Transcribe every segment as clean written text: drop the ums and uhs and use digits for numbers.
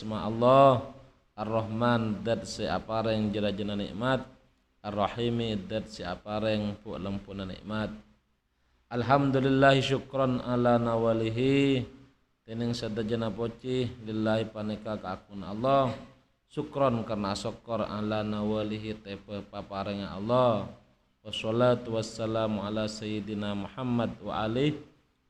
Asma Allah Ar-Rahman dat siapa yang jera-jera nikmat, Ar-Rahimi dat siapa yang pu lempuna nikmat. Alhamdulillah syukron ala nawalihi tening sadajana poci lillahi paneka kaakun Allah. Syukron karena syukur ala nawalihi tepe paparenga Allah. Wassalatu wassalamu ala sayyidina Muhammad wa alih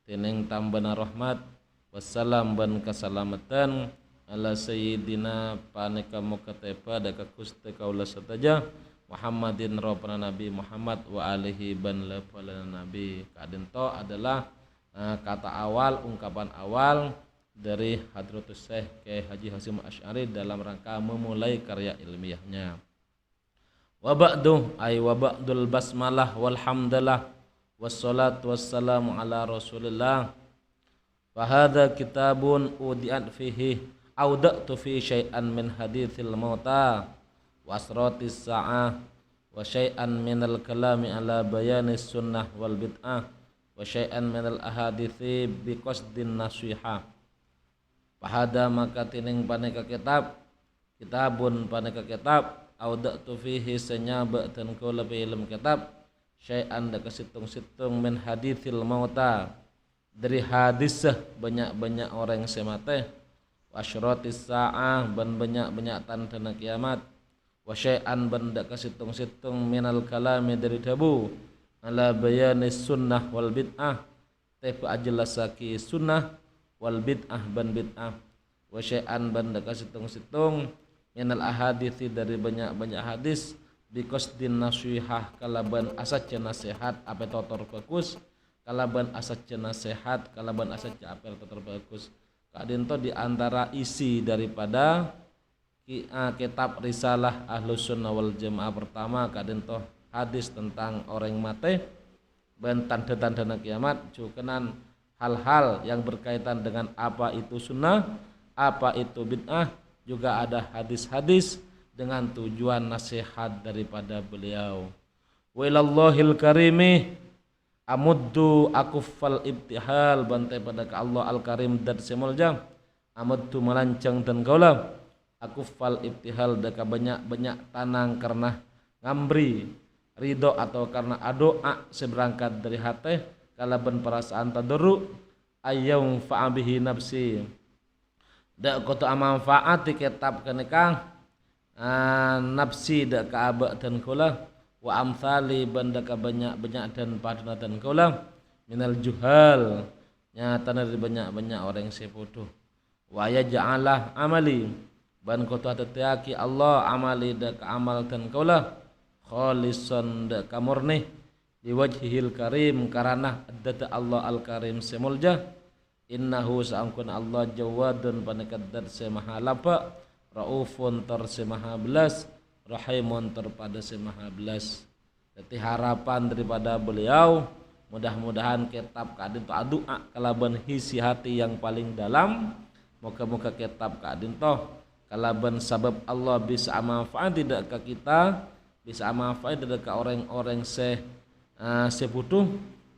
tening tambana rahmat wassalam ban keselamatan ala sayyidina paneka mukatepa daka kuste kaula sataja Muhammadin rabbana nabi Muhammad wa alihi ban lafalana nabi. Kadento adalah kata awal, ungkapan awal dari Hadratus Syekh Kyai Haji Hasyim Asy'ari dalam rangka memulai karya ilmiahnya. Wa ba'du ay wa ba'dul basmalah walhamdalah wassalatu wassalamu ala rasulillah. Fahadha kitabun udiat fihi audatu fi syai'an min hadithil mauta wa asratis sa'ah wa syai'an minal kalami ala bayanis sunnah wal bid'ah wa syai'an minal ahadithi biqasdin nasiha. Fahada maka tining paneka kitab kitabun paneka kitab audatu fihi senyaba dan kula fi ilm kitab syai'an da kasitung-situng min hadithil mauta dari hadis banyak-banyak orang yang semate wasyratis sa'ah ban banyak-banyak tanda kiamat wa syai'an benda kasitung-situng minal kalami dari dabu ala bayanis sunnah wal bid'ah tepa ajelasaki sunnah wal bid'ah ban bid'ah wa syai'an benda kasitung-situng minal ahadithi dari banyak-banyak hadis biqasdin nasihah kalaban asatnya nasihat apa totor bagus kalaban asatnya nasihat kalaban asatnya apa totor bagus. Kadinto di antara isi daripada kitab risalah Ahlus Sunnah wal Jamaah pertama kadinto hadis tentang orang mati dan tanda-tanda kiamat cukenan hal-hal yang berkaitan dengan apa itu sunnah, apa itu bid'ah, juga ada hadis-hadis dengan tujuan nasihat daripada beliau. Walillahil karimi amuddu akuffal ibtihal bantai pada ke Allah al-karim dan semulja amuddu melancang dan kaulah akuffal ibtihal daka banyak-banyak tanang karena ngambri ridho atau karena doa seberangkat dari hati kalaban perasaan tadarru ayyam fa'abihi nafsi dak kota manfaat di kitab kenikah nafsi dak kaaba dan kaulah wa amthali bandaka banyak-banyak dan padana dan kaulah minal juhal nyata dari banyak-banyak orang yang sepodoh wa yaj'alah amali ban kota tetiaki Allah amali dak amal dan kaulah khalisan dak murni liwajhil karim karana addata Allah al-karim semulja innahu sa'angkun Allah jawadun panekaddar semaha lapa raufun tar semaha belas rahimun terpada semaha belas. Jadi harapan daripada beliau mudah-mudahan kitab kadinto doa kalaban hisi hati yang paling dalam moga-moga kitab kadinto kalaban sabab Allah bisa manfaat tidak ke kita bisa manfaat tidak ke orang-orang sebutuh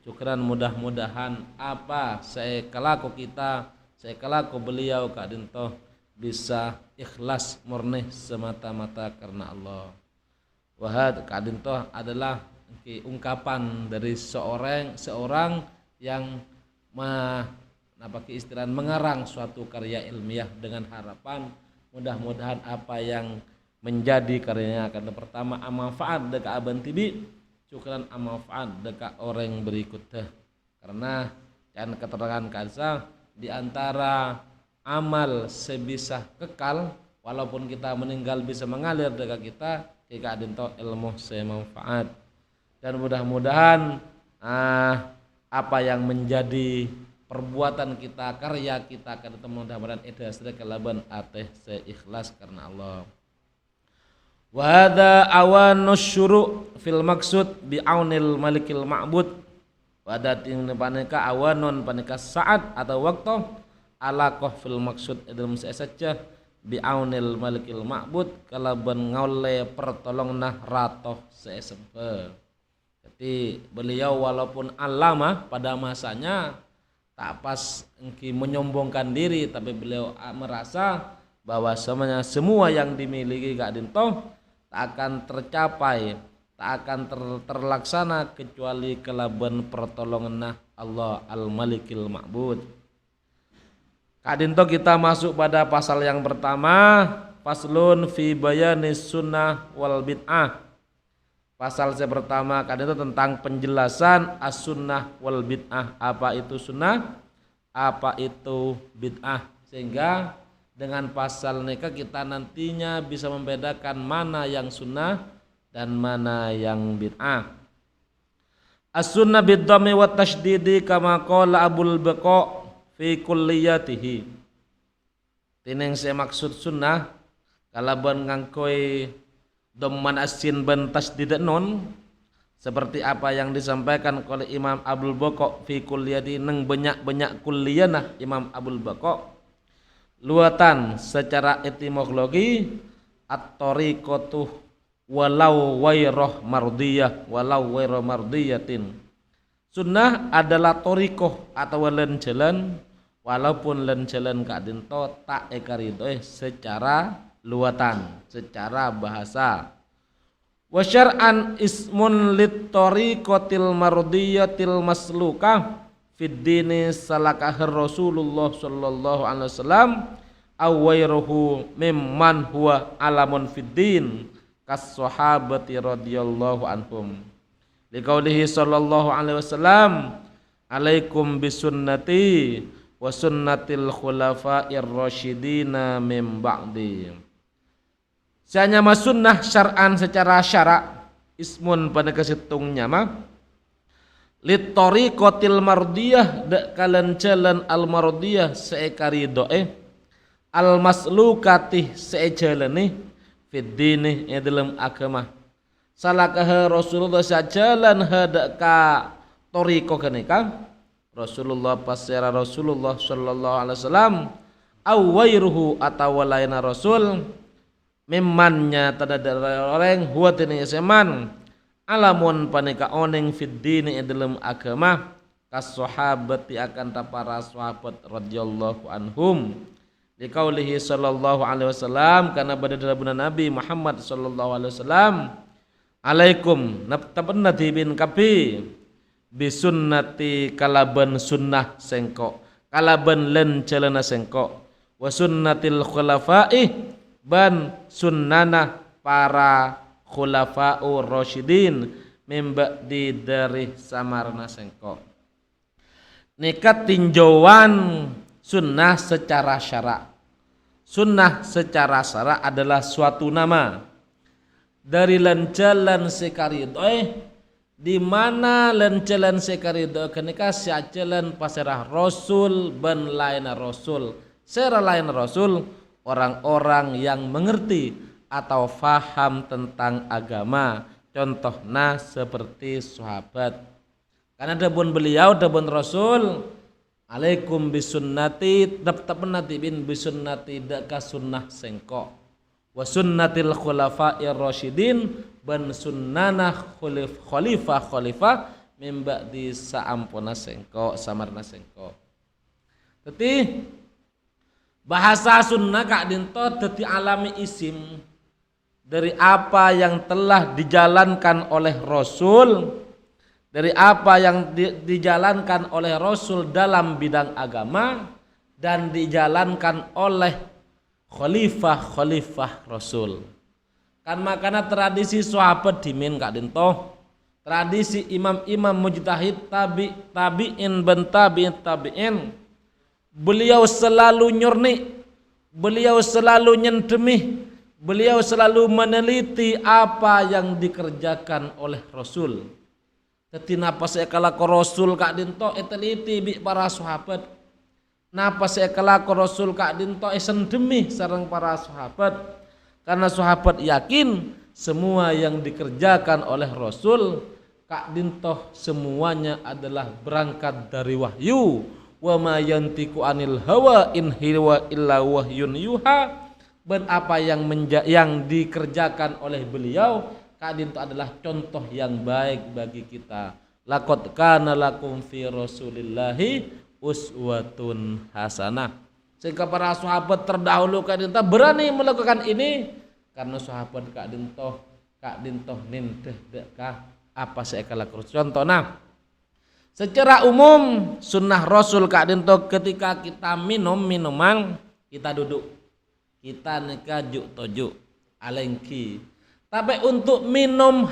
syukuran mudah-mudahan apa saya kelaku kita saya kelaku beliau kadinto bisa ikhlas murni semata-mata karena Allah. Wahad kadinto adalah ungkapan dari seorang yang istilah mengarang suatu karya ilmiah dengan harapan mudah-mudahan apa yang menjadi karyanya akan pertama amanfaat deka aban tibi syukuran amanfaat deka orang berikutnya karena kan keterangan kansa di antara amal sebisa kekal walaupun kita meninggal bisa mengalir dekat kita jika adento ilmu semanfaat dan mudah-mudahan apa yang menjadi perbuatan kita karya kita akan mudah-mudahan ikhlas kalaban ateh seikhlas karena Allah. Wa hadza awanus syuru' fil maksud bi aunil malikil ma'bud wa datin paneka awanun paneka saat atau waktu alaqah fil maksud dalam saja bi'aunil malikil ma'bud kalaban ngaule pertolongnah ratoh sesempe. Jadi beliau walaupun alama pada masanya tak pas menyombongkan diri tapi beliau merasa bahwasanya semua yang dimiliki Kak Dinto tak akan tercapai, tak akan terlaksana kecuali kelaban pertolongan Allah Al-Malikil Ma'bud. Kak Dinto, kita masuk pada pasal yang pertama, faslun fi bayanis sunnah wal bid'ah. Pasal yang pertama Kak Dinto tentang penjelasan as-sunnah wal bid'ah. Apa itu sunnah? Apa itu bid'ah? Sehingga dengan pasal nikah kita nantinya bisa membedakan mana yang sunnah dan mana yang bid'ah. As-sunnah bid-dhammi wa tasydidi kama qala Abul Baqa fi kulliyatihi. Tineng saya maksud sunnah kalaban ngangkoi dhamman asin ban tasdid nun seperti apa yang disampaikan oleh Imam Abul Baqa fi kulliyati neng banyak kulliyana Imam Abul Baqa. Luatan secara etimologi at-tariqatu walau wairah mardiyatin. Sunnah adalah torikoh atau len jalan, walaupun len jalan Kak Dinto tak ekaridoh secara luatan, secara bahasa. Wa syar'an ismun lit tariqatil mardiyatil maslukah fid dini salakahir Rasulullah sallallahu alaihi wasallam aw wairuhu mimman huwa alamun fid din kas sahabati radhiyallahu anhum. Liqaulihi sallallahu alaihi wasallam, alaikum bisunnati wa sunnatil khulafa'ir rasyidina min ba'di. Seanya sunnah syar'an secara syarak, ismun pada kesitungnya mah lit tariqatil mardiyah dak kalan jalan al mardiyah seekari doe al maslukati seejalane fid dini dalam agama. Salakah Rasulullah sajalan hadaka toriko kenika Rasulullah pasera Rasulullah sallallahu alaihi wasallam awairuhu atau laina Rasul memmannya tadadar orang huwa tini seman alamun panika oneng fid dini dalam agama kas sahabati akan para sahabat radhiyallahu anhum. Liqaulihi sallallahu alaihi wasallam karena pada dalam Nabi Muhammad sallallahu alaihi wasallam, alaikum nabtabannati bin kapi bisunnati kalaban sunnah sengko kalaban len celana sengko wa sunnatil khulafa'i ban sunnana para khulafa'ur rasyidin mimba'di dari samarna sengko. Nikat tinjauan sunnah secara syarak. Sunnah secara syarak adalah suatu nama dari lancalan sekaridoe di mana lancalan sekaridoe kenika siacalan pasirah Rasul ban lain Rasul sera lain Rasul orang-orang yang mengerti atau faham tentang agama, contohnya seperti sahabat. Karena dabun beliau dabun Rasul, alaikum bisunnati dabtabnati bin bisunnati daka sunnah sengko wa sunnatil khulafa'ir rasyidin ban sunnanah khalifah min ba'di saampuna sengko samarna sengko. Teti bahasa sunnah Kak Dinto teti alami isim dari apa yang telah dijalankan oleh Rasul, dari apa yang dijalankan oleh Rasul dalam bidang agama dan dijalankan oleh khalifah Rasul. Kan makana tradisi sahabat dimin Kak Dinto, tradisi imam-imam mujtahid tabi'in ben tabi'in, beliau selalu nyurni, beliau selalu nyentemi, beliau selalu meneliti apa yang dikerjakan oleh Rasul. Teti napa saya kalako Rasul Kak Dinto teliti bi para sahabat. Napa saya kelako Rasul Kak Dinto sendemi sareng para sahabat. Karena sahabat yakin semua yang dikerjakan oleh Rasul Kak Dinto semuanya adalah berangkat dari wahyu. Wa ma yantiqu anil hawa in huwa illa wahyun yuha. Dan apa yang dikerjakan oleh beliau Kak Dinto adalah contoh yang baik bagi kita. Laqad kana lakum fi Rasulillahi uswatun hasanah. Sehingga para sahabat terdahulu Kak Dinto berani melakukan ini karena sahabat Kak Dinto nindeh dekah apa seekala contoh. Nah, secara umum sunnah Rasul Kak Dinto ketika kita minum minuman kita duduk, kita nikah juk tojuk alengki. Tapi untuk minum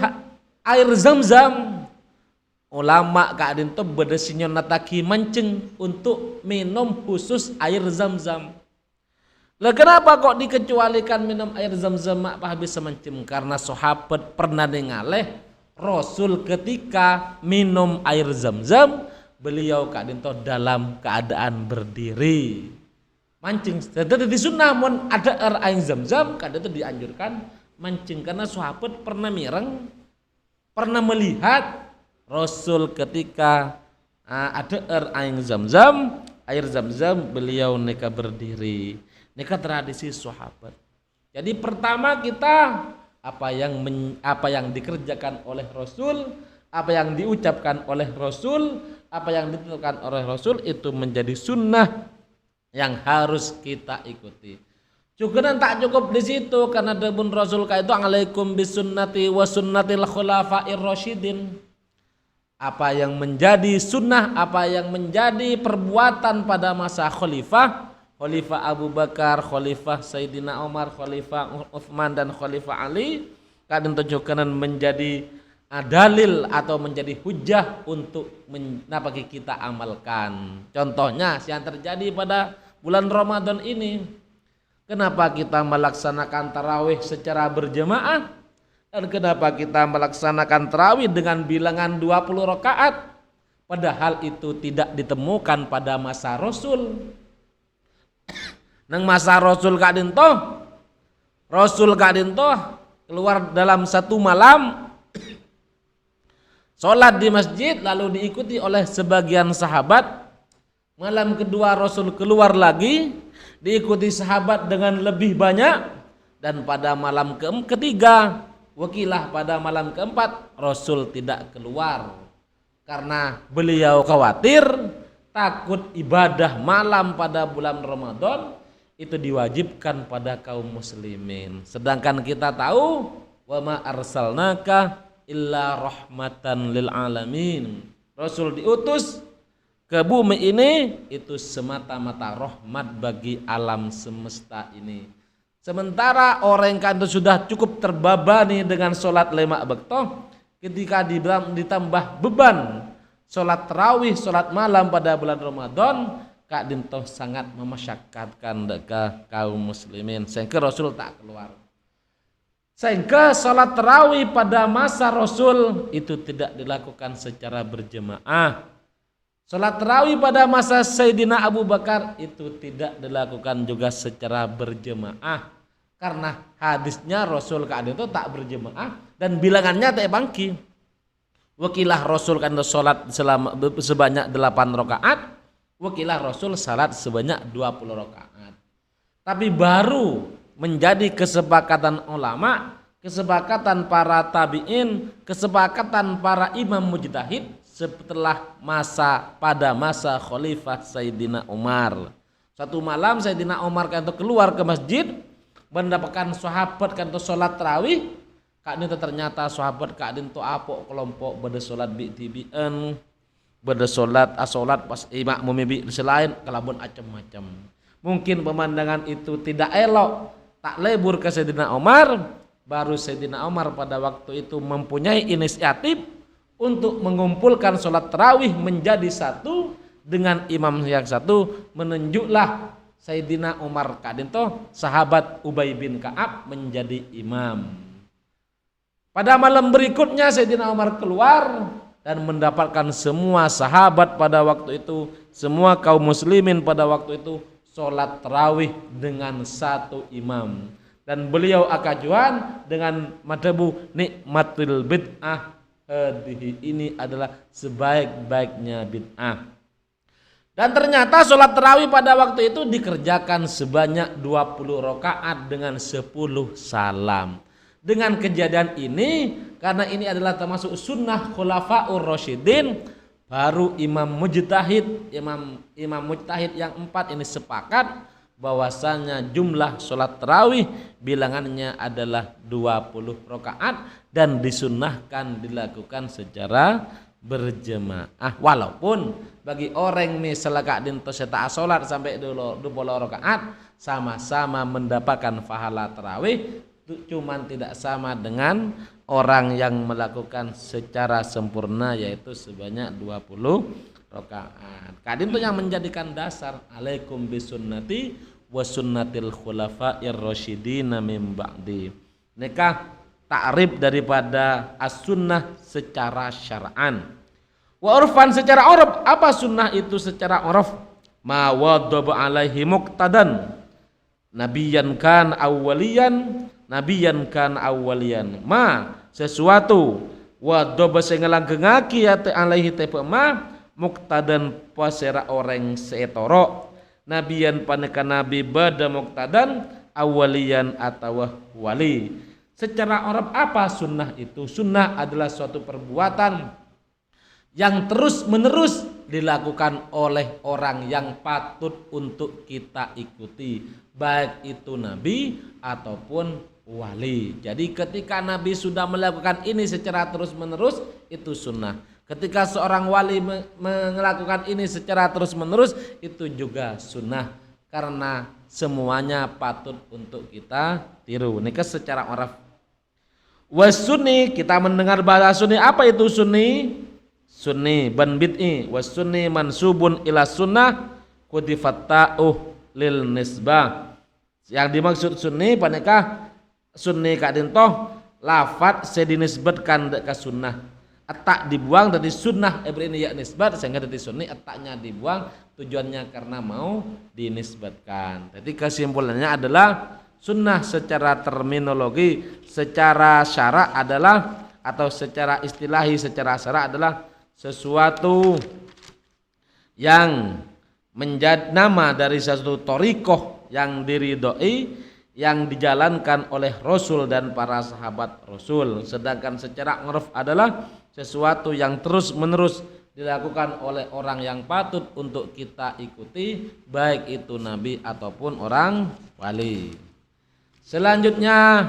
air zam-zam ulama Kak Dinto berdesinya nataki mancing untuk minum khusus air zam-zam. Lah kenapa kok dikecualikan minum air zam-zam mak bisa mancing? Karena sahabat pernah dengaleh Rasul ketika minum air zam-zam beliau Kak Dinto dalam keadaan berdiri mancing. Jadi di sunnah mun ada air zam-zam Kak Dinto dianjurkan mancing karena sahabat pernah mireng, pernah melihat Rasul ketika ada air zam-zam beliau neka berdiri, neka tradisi sahabat. Jadi pertama kita apa yang dikerjakan oleh Rasul, apa yang diucapkan oleh Rasul, apa yang ditentukan oleh Rasul itu menjadi sunnah yang harus kita ikuti. Juga tak cukup di situ karena debun Rasul itu alaikum bisunnati wa sunnatil khulafa'ir rasyidin. Apa yang menjadi sunnah, apa yang menjadi perbuatan pada masa khalifah Abu Bakar, khalifah Sayyidina Umar, khalifah Utsman dan khalifah Ali kadang tunjukkan menjadi dalil atau menjadi hujah untuk kita amalkan. Contohnya yang terjadi pada bulan Ramadan ini, kenapa kita melaksanakan tarawih secara berjamaah? Dan kenapa kita melaksanakan tarawih dengan bilangan 20 rakaat? Padahal itu tidak ditemukan pada masa Rasul. Nang masa Rasul Kak Dinto keluar dalam satu malam sholat di masjid lalu diikuti oleh sebagian sahabat. Malam kedua Rasul keluar lagi diikuti sahabat dengan lebih banyak, dan pada malam ketiga wakilah pada malam keempat Rasul tidak keluar karena beliau khawatir takut ibadah malam pada bulan Ramadan itu diwajibkan pada kaum muslimin. Sedangkan kita tahu wa ma arsalnaka illa rahmatan lil alamin. Rasul diutus ke bumi ini itu semata-mata rahmat bagi alam semesta ini. Sementara orang yang sudah cukup terbebani dengan sholat 5 waktu, ketika ditambah beban sholat tarawih, sholat malam pada bulan Ramadan, Kak Dinto sangat memasyakatkan kaum muslimin sehingga Rasul tak keluar. Sehingga sholat tarawih pada masa Rasul itu tidak dilakukan secara berjemaah. Sholat tarawih pada masa Sayyidina Abu Bakar itu tidak dilakukan juga secara berjemaah. Karena hadisnya Rasul Kak Dinto tak berjemaah dan bilangannya tak bangki. Wakilah Rasul kan sholat sebanyak 8 rakaat, wakilah Rasul salat sebanyak 20 rakaat. Tapi baru menjadi kesepakatan ulama, kesepakatan para tabi'in, kesepakatan para imam mujtahid setelah pada masa khalifah Sayyidina Umar. Satu malam Sayyidina Umar kan keluar ke masjid mendapatkan sahabat kan sholat tarawih. Kak Dinto ternyata sahabat Kak Dinto apok kelompok pada sholat bi'tibi'an, pada sholat pas imak memibi selain kelabun macam-macam. Mungkin pemandangan itu tidak elok, tak lebur ke Sayyidina Umar. Baru Sayyidina Umar pada waktu itu mempunyai inisiatif untuk mengumpulkan sholat tarawih menjadi satu dengan imam yang satu. Menunjuklah Sayyidina Umar Kak Dinto sahabat Ubay bin Ka'ab menjadi imam. Pada malam berikutnya Sayyidina Umar keluar dan mendapatkan semua sahabat pada waktu itu, semua kaum muslimin pada waktu itu sholat tarawih dengan satu imam. Dan beliau akajuan dengan madhabu nikmatul bid'ah, ini adalah sebaik-baiknya bid'ah. Dan ternyata sholat tarawih pada waktu itu dikerjakan sebanyak 20 rakaat dengan 10 salam. Dengan kejadian ini, karena ini adalah termasuk sunnah khulafaur rasyidin, baru imam mujtahid yang 4 ini sepakat bahwasanya jumlah sholat tarawih bilangannya adalah 20 rakaat dan disunnahkan dilakukan secara berjemaah. Walaupun bagi orang misalnya kak dinto seta sholat sampai 20 rakaat sama-sama mendapatkan pahala tarawih, cuman tidak sama dengan orang yang melakukan secara sempurna yaitu sebanyak 20 rakaat. Kadin itu yang menjadikan dasar alaikum bisunnati wa sunnatil khulafa'ir rasyidin min ba'di. Nikah takrib daripada as-sunnah secara syar'an. Wa urfan secara urf, apa sunnah itu secara urf? Ma wadaba alaihi muqtadan nabiyan kan awwaliyan ma sesuatu wadaba sing langgengake ate alaihi tepe ma muqtadan pasera orang seetoro nabiyan paneka nabi bada muqtadan awwaliyan atau wali. Secara Arab apa sunnah itu? Sunnah adalah suatu perbuatan yang terus menerus dilakukan oleh orang yang patut untuk kita ikuti, baik itu nabi ataupun wali. Jadi ketika nabi sudah melakukan ini secara terus menerus itu sunnah. Ketika seorang wali melakukan ini secara terus menerus itu juga sunnah, karena semuanya patut untuk kita tiru. Ini secara Arab. Wasunni, kita mendengar bahasa sunni. Apa itu sunni? Sunni ban bid'i. Wasunni mansubun ila sunnah kudifat ta'uh lil nisbah. Yang dimaksud sunni panekah sunni kak dintoh lafat sedinisbatkan ke sunnah. Atak dibuang dari sunnah ini ya nisbat sehingga dari sunni ataknya dibuang, tujuannya karena mau dinisbatkan. Jadi kesimpulannya adalah sunnah secara terminologi, secara syara adalah atau secara istilahi, secara syara adalah sesuatu yang menjadi nama dari satu thariqah yang diridhoi, yang dijalankan oleh Rasul dan para sahabat Rasul. Sedangkan secara urf adalah sesuatu yang terus menerus dilakukan oleh orang yang patut untuk kita ikuti, baik itu nabi ataupun orang wali. Selanjutnya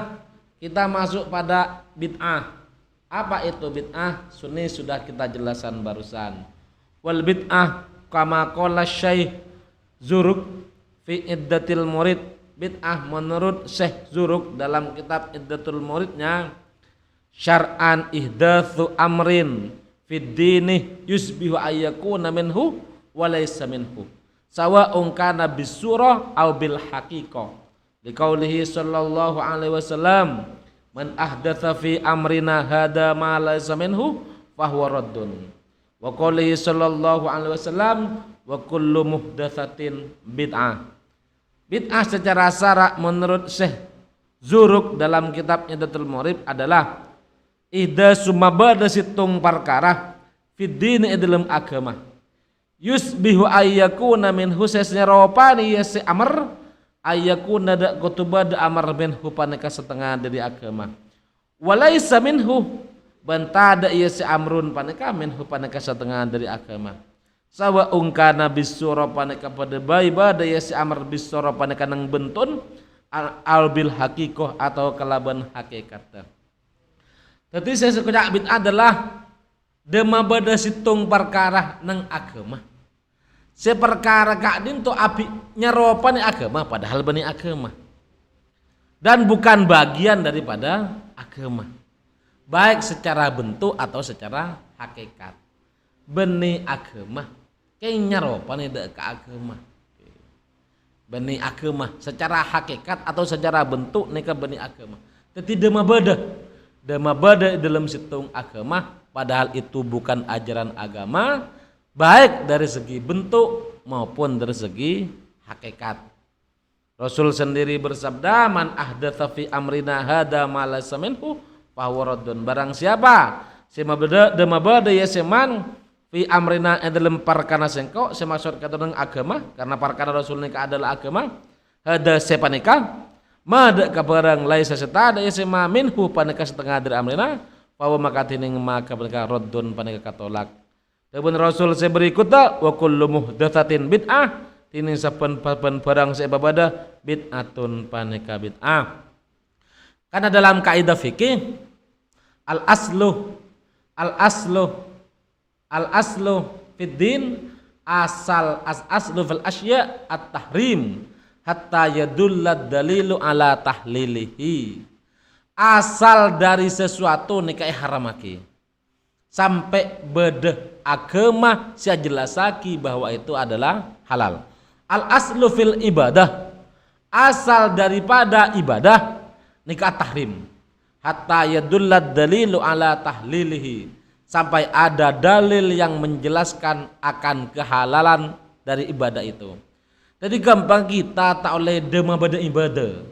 kita masuk pada bid'ah. Apa itu bid'ah? Sunni sudah kita jelaskan barusan. Wal bid'ah kama qala Syekh Zuruk fi Iddatil Murid. Bid'ah menurut Syekh Zuruk dalam kitab Iddatul Muridnya, syar'an ihdatsu amrin fid dini yusbihu ayyakuna minhu wa laysa minhu sawa'un kana bisurah aw bil haqiqah. Liqaulihi sallallahu alaihi wasallam, man ahdatsa fi amrina hada ma laysa minhu fahuwa raddun. Wa qaulihi sallallahu alaihi wasallam, wa kullu muhdatsatin bid'ah. Bid'ah secara syara menurut Syekh Zuruk dalam kitabnya Iddatul Murid adalah ihda sumabada situng perkara fid dini dalam agama yusbihu ayyakuna min husesnya ropani ya si amr ayyakuna da kutubad amr min hupaneka setengah dari agama walaisa minhu bantada ya si amrun paneka min hupaneka setengah dari agama sawa ungkana bisura paneka pada bayi bada ya si amr bisura paneka nang bentun al bil haqiqah atau kelaban hakikat. Jadi saya sekejap bid'ah adalah dema bada situng perkara nang agama. Seperkara kak din to api nyeropa ni agama padahal bani agama. Dan bukan bagian daripada agama. Baik secara bentuk atau secara hakikat. Bani agama kayak nyeropa ni dek ke agama. Bani agama secara hakikat atau secara bentuk ni ke bani agama. Jadi dema bada dalam situng agama padahal itu bukan ajaran agama, baik dari segi bentuk maupun dari segi hakikat. Rasul sendiri bersabda, man ahdatsa fi amrina hada ma laysa minhu fahuwa raddun. Barang siapa sema bada ya seman fi amrina dalam perkara sengko semaksud kata dengan agama, karena perkara Rasul nikah adalah agama, hada sepanika mada kabarang lain seseta ada sema minhu paneka setengah dari amrina bahwa maka tining maka mereka raddun paneka katolak. Dan Rasul saya berikutnya wa kullu muhdatsatin bid'ah tini saben-saben barang seibadah bid'atun paneka bid'ah. Karena dalam kaidah fikih al aslu fid din, aslu fil asya at-tahrim hatta yadullad dalilu ala tahlilihi. Asal dari sesuatu nikai haramaki sampai bedeh agama sia jelasaki bahwa itu adalah halal. Al aslu fil ibadah, asal daripada ibadah nikah tahrim hatta yadullad dalilu ala tahlilihi, sampai ada dalil yang menjelaskan akan kehalalan dari ibadah itu. Jadi gampang kita tak oleh dema bada ibadah,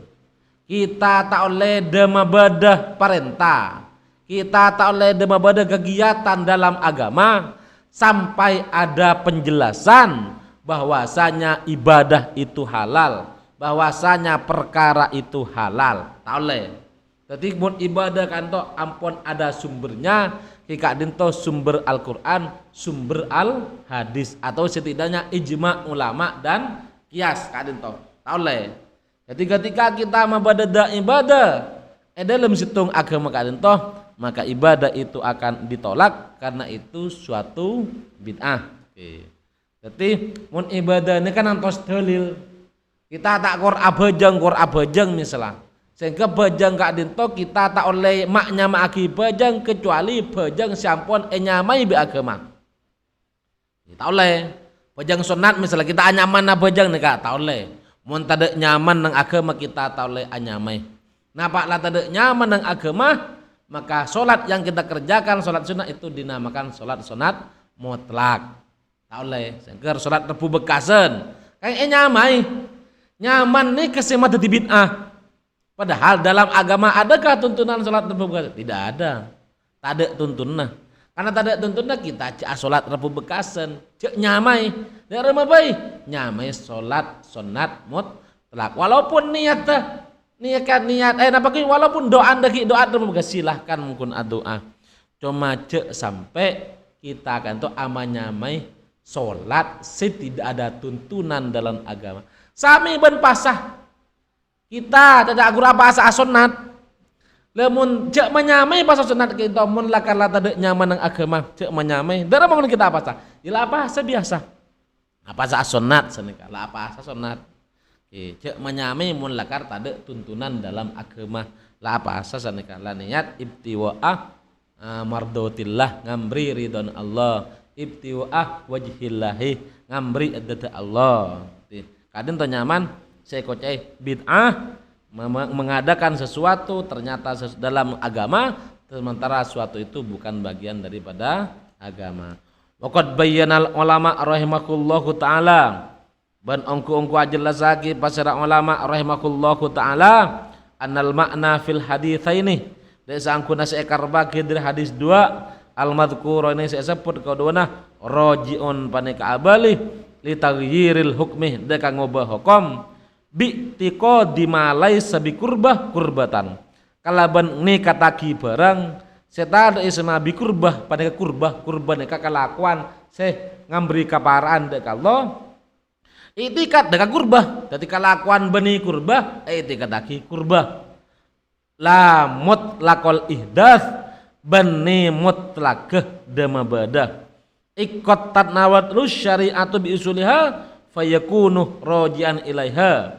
kita tak oleh dema bada perintah, kita tak oleh dema bada kegiatan dalam agama sampai ada penjelasan bahwasanya ibadah itu halal, bahwasanya perkara itu halal. Tak oleh. Jadi mun ibadah kan to ampun ada sumbernya, kika dinto sumber Al-Qur'an, sumber al-hadis, atau setidaknya ijma ulama dan kias kadinto. Tak oleh. Jadi ketika kita mabada ibadah dalam situng agama kadinto, maka ibadah itu akan ditolak karena itu suatu bid'ah. Oke. Jadi mun ibadah ini kan antos dalil. Kita tak kor abajang misalnya. Sehingga bajang kak dinto kita tak oleh maknya maki bajang kecuali bajang sampun nyamai bi agama. Tak oleh. Bajang sunat misalnya kita anyaman na bajang nih kak, tak oleh. Mun tada nyaman nang agama kita tak oleh anyamai. Napa lah tada nyaman nang agama, maka solat yang kita kerjakan, solat sunat itu dinamakan solat sunat mutlak. Tak oleh. Sehingga solat rebu bekasen kayak nyamai. Nyaman nih kesemat di bid'ah. Padahal dalam agama adakah tuntunan solat rebu bekasen? Tidak ada. Tak ada tuntunan. Karena tak ada tuntunan kita cek solat rebu bekasen, cek nyamai. Dari rumah bayi nyamai solat sunat mutlak. Walaupun niat walaupun doa rebu bekasen silahkan mungkin doa. Cuma cek sampai kita akan tuh amanyamai solat tidak ada tuntunan dalam agama. Sami ben pasah kita tidak guru apa asa sunat. Lemun cek menyamai pasal sunat kita mun lakar tada nyaman nang agama cek menyamai. Dara mau kita apa sah? Ila apa biasa. Apa asa sunat senika? Lah apa asa sunat. Cek menyamai mun lakar tada tuntunan dalam agama. Lah apa asa senika? La niat ibtiwa'ah mardotillah ngambri ridon Allah. Ibtiwa'ah wajhillahi ngambri adata Allah. Kadang to nyaman saya kocai bid'ah mengadakan sesuatu ternyata dalam agama sementara sesuatu itu bukan bagian daripada agama. Waqad bayyanal ulama rahimakumullahu taala ban ongku ajelasake pasara ulama rahimakumullahu taala annal makna fil haditsaini desa angkuna seekar bagi dari hadis 2 al madhkur ini saya sebut kauduna rajiun paneka abali li taghyiril hukmi deka ngubah hukum bi tiqadima laisa bi kurbatan kalaban nikataki barang setada isma bi paneka kurban deka kelakuan ngambri kaparaan deka Allah itikat deka kurbah dadi kelakuan beni kurbah itikataki kurbah la mutlaqal ihdas beni mutlaqah damabadah ikot tatnawat lu syariatu bi usuliha fayakunu rojian ilaiha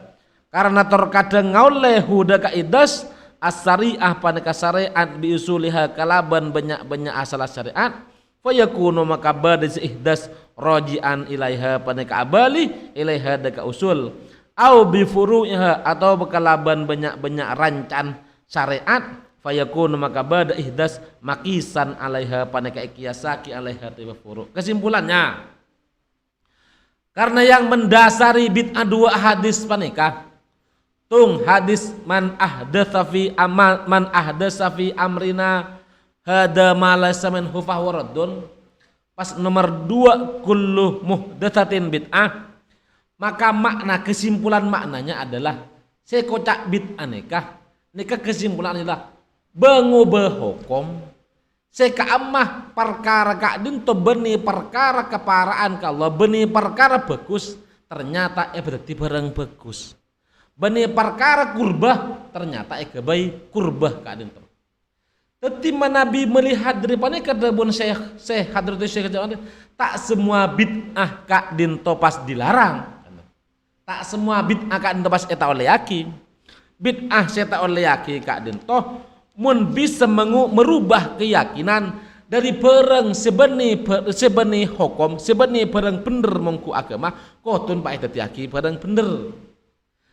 karena terkadang ngauleh huda kaidas as-syariah paneka syariat bi usuliha kalaban banyak asal syariat fayakunu maka badis ihdas rojian ilaiha paneka abali ilaiha deka usul au bi furu'iha atau kalaban banyak rancan syariat fayakunu maka bada ihdas makisan alaiha paneka ikiyasaki alaiha tiba furu. Kesimpulannya karena yang mendasari bid'ah dua hadis paneka tung hadis man ahdatsa fi amrina hada ma laysa minhu fahuwa raddun pas nomor 2 kullu muhdatsatin bid'ah maka makna kesimpulan maknanya adalah sekocak bid'ah nikah kesimpulan adalah mengubah hukum perkara kak dinto beni perkara keparaan kalau beni perkara bagus ternyata berarti barang bagus. Bani perkara kurbah ternyata kebai kurbah kadin to. Ketika Nabi melihat daripada kedabun Syekh Hadratus Syekh tak semua bid'ah kadin to pas dilarang. Tak semua bid'ah kadin to pas eta oleh yakin. Bid'ah seta oleh yakin kadin to mun bisa merubah keyakinan dari perang sebeni hukum sebeni perang bener mengku agama kotun pak eta yaki perang bener.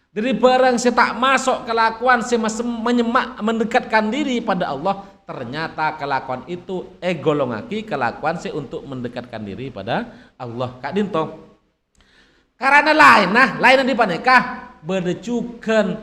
Dari barang saya tak masuk kelakuan saya masih menyemak mendekatkan diri pada Allah, ternyata kelakuan itu golongaki kelakuan saya untuk mendekatkan diri pada Allah. Kak Dinto karena lain di panekah berdecukan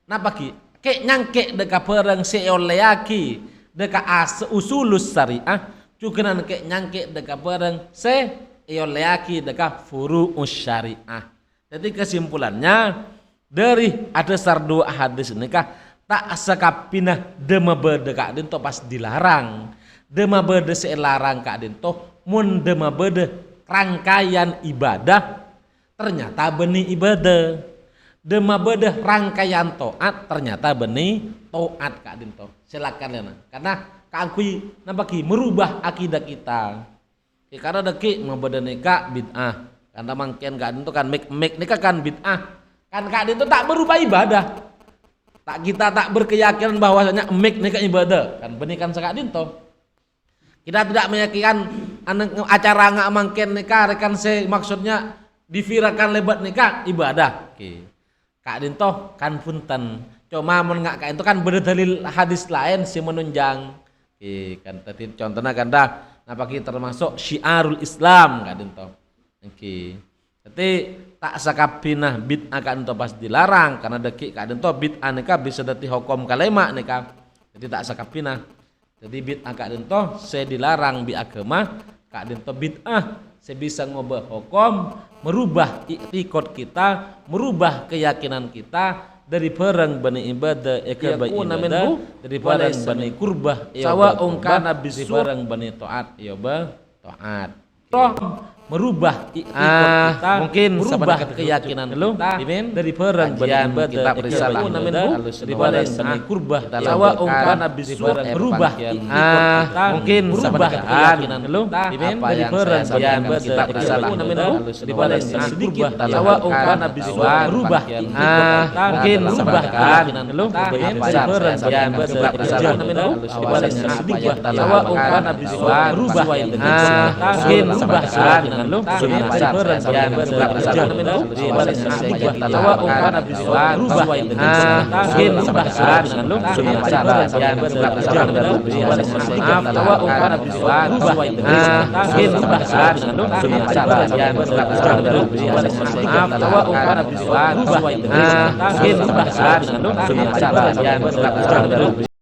napa ki kek nyangke deka perang saya oleh yaki deka usulus syariah cukenan kek nyangke deka perang saya oleh yaki deka furu'us syariah. Jadi kesimpulannya dari ada sardu hadis nikah tak sakapinah dema bede kak dinto pas dilarang dema bede selarang kak dinto mun dema bede rangkaian ibadah ternyata benih ibadah dema bede rangkaian toat ternyata benih toat kak dinto silakan ya karena kakui nabaki merubah akidah kita karena deki mabede nikah bid'ah karena mangken kak dinto kan make nikah kan bid'ah kan kak itu tak berubah ibadah tak kita tak berkeyakinan bahwasanya emik nikah ibadah kan benikan sekak dinto kita tidak meyakinkan acara nggak mangken nikah rekan saya maksudnya divirakan lebat nikah ibadah kak dinto kan punten cuma mun nggak kak itu kan berdalil hadis lain si menunjang kan tadi contohnya kan dah napa kita termasuk syiarul Islam kak dinto jadi tak sakapinah bid'ah kan to pas dilarang karena deki kadang to bid'ah nika bisa dadi hukum kalema nika jadi tak sakapinah jadi bid'ah kadang to saya dilarang bi agama kadang to bid'ah saya bisa ngubah hukum merubah iktikad kita merubah keyakinan kita dari perang bani ibadah baik ibadah dari perang bani kurbah sawa ungkana bisu perang bani taat ya ba taat toh merubah iktikad kita mungkin merubah keyakinan kita dari perang bani kita berisalah dari perang bani kurbah sawa ungkana bisu merubah iktikad kita mungkin merubah keyakinan dari perang bani kita berisalah dari perang sedikit sawa ungkana bisu merubah iktikad kita mungkin merubah keyakinan dari perang bani kita berisalah dari perang sedikit sawa ungkana bisu merubah mungkin merubah keyakinan lu sudah berang yang berasal dari tawa ungkana biswa rubah mungkin bahasa dengan lu sudah yang berasal dari tawa ungkana biswa rubah mungkin bahasa dengan lu sudah yang berasal dari tawa ungkana biswa rubah mungkin bahasa dengan lu sudah yang berasal dari